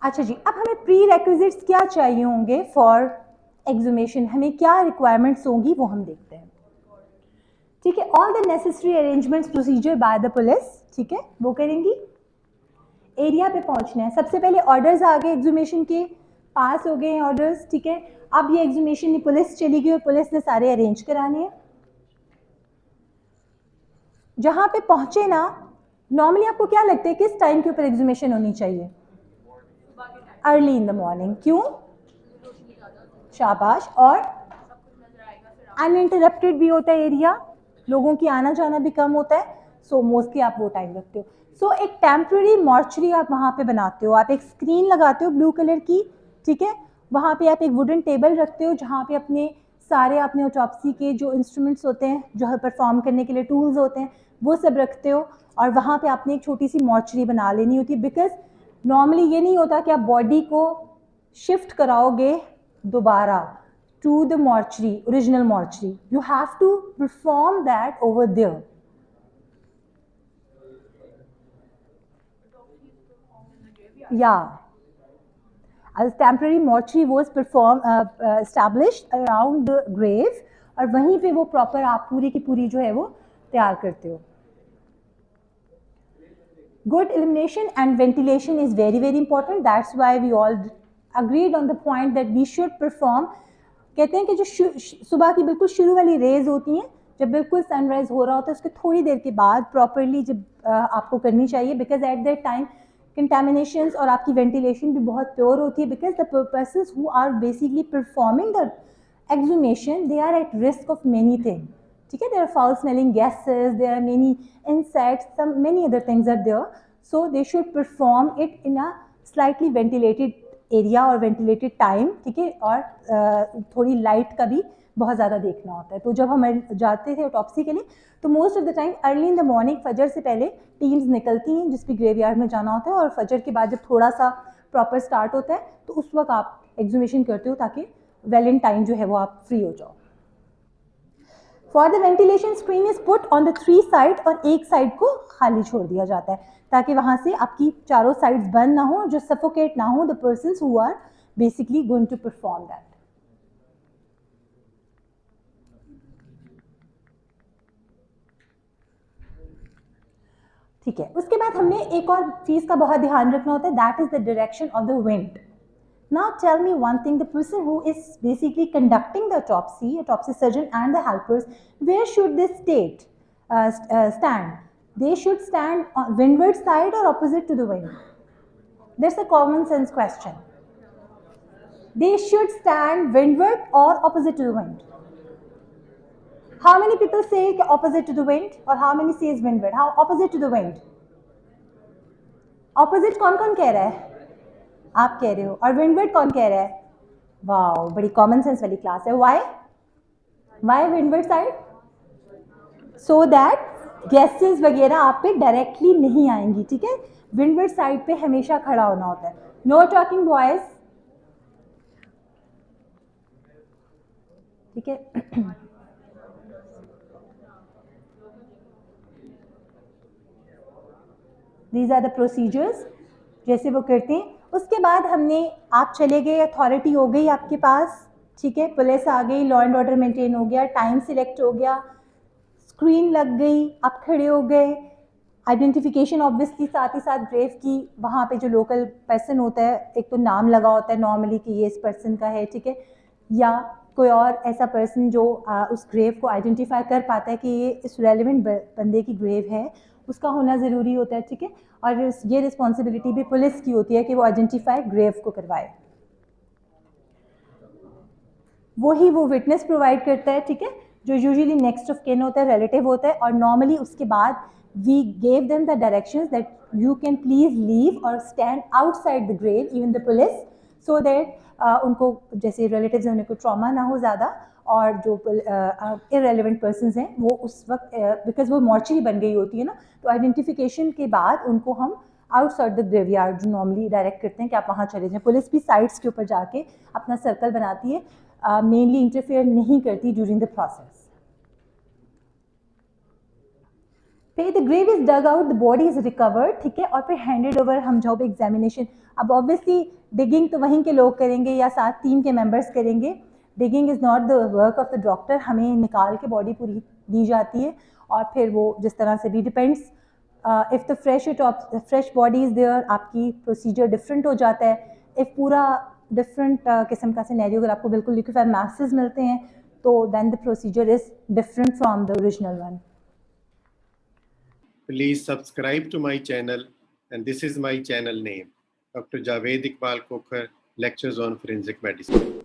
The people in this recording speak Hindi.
अच्छा जी, अब हमें प्री रेक्विजिट्स क्या चाहिए होंगे फॉर एक्सुमेशन, हमें क्या रिक्वायरमेंट्स होंगी वो हम देखते हैं। ठीक है, all the necessary arrangements procedure by the police, ठीक है, वो करेंगी। एरिया पे पहुंचना है, सबसे पहले ऑर्डर्स आ गए एक्सुमेशन के, पास हो गए ऑर्डर्स, ठीक है। अब ये एक्सुमेशन पुलिस चली गई और पुलिस ने सारे अरेंज कराने हैं। जहां पे पहुंचे ना, नॉर्मली आपको क्या लगता है किस टाइम के ऊपर एक्सुमेशन होनी चाहिए? Early in the morning. क्यों? शाबाश। और अनइंटरप्टेड भी होता है एरिया, लोगों की आना जाना भी कम होता है, सो मोस्टली आप वो टाइम रखते हो। सो एक टेम्प्रेरी मॉर्चरी आप वहाँ पे बनाते हो, आप एक स्क्रीन लगाते हो ब्लू कलर की, ठीक है। वहाँ पे आप एक वुडन टेबल रखते हो जहाँ पे अपने सारे अपने ऑटोप्सी के जो इंस्ट्रूमेंट्स होते हैं, जो परफॉर्म करने के लिए टूल्स होते हैं, वो सब रखते हो। और वहाँ पे आपने एक छोटी सी मॉर्चरी बना लेनी होती है, बिकॉज नॉर्मली ये नहीं होता कि आप बॉडी को शिफ्ट कराओगे दोबारा to the mortuary, original mortuary. You have to perform that over there. Yeah. A temporary mortuary was established around the grave, और वहीं पे वो प्रॉपर आप पूरी की पूरी जो है वो तैयार करते हो। Good illumination and ventilation is very very important. That's why we all agreed on the point that we should perform. कहते हैं कि जो सुबह की बिल्कुल शुरू वाली रेज होती हैं, जब बिल्कुल सनराइज हो रहा होता है उसके थोड़ी देर के बाद प्रॉपरली जब आपको करनी चाहिए, because at that time contaminations और आपकी वेंटिलेशन भी बहुत प्योर होती है, because the purposes who are basically performing the exhumation, they are at risk of many things. ठीक है, there are foul smelling gases, there are many insects, many other things are there. So they should perform it in a slightly ventilated area और ventilated time, ठीक है। और थोड़ी लाइट का भी बहुत ज़्यादा देखना होता है। तो जब हम जाते थे ऑटोप्सी के लिए, तो most of the time early in the morning, फजर से पहले टीम्स निकलती हैं जिस भी ग्रेवयार्ड में जाना होता है, और फजर के बाद जब थोड़ा सा प्रॉपर स्टार्ट होता है तो उस वक्त आप एक्सुमेशन करते हो, ताकि वेल इन टाइम जो है वो आप फ्री हो जाओ। For the ventilation screen is put on the 3 side, और एक साइड को खाली छोड़ दिया जाता है ताकि वहां से आपकी चारों साइड्स बंद ना हो, जो सफोकेट ना हो the persons who are basically going to perform that. ठीक है, उसके बाद हमने एक और चीज का बहुत ध्यान रखना होता है, that is the direction of the wind. Now tell me one thing, the person who is basically conducting the autopsy surgeon and the helpers, where should they stand? They should stand on windward side or opposite to the wind? That's a common sense question. They should stand windward or opposite to the wind? How many people say opposite to the wind, or how many says windward? How opposite to the wind? Opposite कौन कौन कह रहा है? आप कह रहे हो। और विंडवर्ड कौन कह रहा है? वाओ, बड़ी कॉमन सेंस वाली क्लास है। Why windward side? So that gases वगैरह आप पे डायरेक्टली नहीं आएंगी, ठीक है। विंडवर्ड साइड पे हमेशा खड़ा होना होता है। नो टॉकिंग बॉयज, ठीक है। दीज आर द प्रोसीजर्स, जैसे वो करते हैं। उसके बाद हमने, आप चले गए, अथॉरिटी हो गई आपके पास, ठीक है, पुलिस आ गई, लॉ एंड ऑर्डर मेंटेन हो गया, टाइम सिलेक्ट हो गया, स्क्रीन लग गई, आप खड़े हो गए, आइडेंटिफिकेशन ऑब्वियसली साथ ही साथ ग्रेव की, वहाँ पे जो लोकल पर्सन होता है, एक तो नाम लगा होता है नॉर्मली कि ये इस पर्सन का है, ठीक है, या कोई और ऐसा पर्सन जो उस ग्रेव को आइडेंटिफाई कर पाता है कि ये इस रेलिवेंट बंदे की ग्रेव है, उसका होना ज़रूरी होता है, ठीक है। और ये रिस्पॉन्सिबिलिटी भी पुलिस की होती है कि वो आइडेंटिफाई ग्रेव को करवाए, वही वो विटनेस प्रोवाइड करता है, ठीक है, जो यूजुअली नेक्स्ट ऑफ किन होता है, रिलेटिव होता है। और नॉर्मली उसके बाद we gave them the directions that you can please leave और stand outside the grave, even the police, so that उनको, जैसे रिलेटिव्स हैं, उनको ट्रॉमा ना हो ज़्यादा, और जो इरेलीवेंट पर्सनस हैं वो उस वक्त, बिकॉज वो मॉर्चरी बन गई होती है ना, तो आइडेंटिफिकेशन के बाद उनको हम आउटसाइड द ग्रेवयार्ड जो नॉर्मली डायरेक्ट करते हैं कि आप वहाँ चले जाएं। पुलिस भी साइड्स के ऊपर जाके अपना सर्कल बनाती है, मेनली इंटरफेयर नहीं करती ड्यूरिंग द प्रोसेस। फिर the grave is dug out, the body is recovered, ठीक है, और फिर हैंडेड ओवर हम जॉब एग्जामिनेशन। अब ऑब्वियसली डिगिंग तो वहीं के लोग करेंगे या साथ टीम के मेंबर्स करेंगे, digging is not the work of the doctor, हमें निकाल के बॉडी पूरी दी जाती है और फिर वो जिस तरह से भी depends, if the fresh body is there आपकी प्रोसीजर डिफरेंट हो जाता है। इफ़ पूरा डिफरेंट किस्म का सिनेरियो, अगर आपको बिल्कुल लिक्विफाइड masses मिलते हैं तो then the procedure is different from the original one. Please subscribe to my channel, and this is my channel name, Dr. Javed Iqbal Kokhar, Lectures on Forensic Medicine.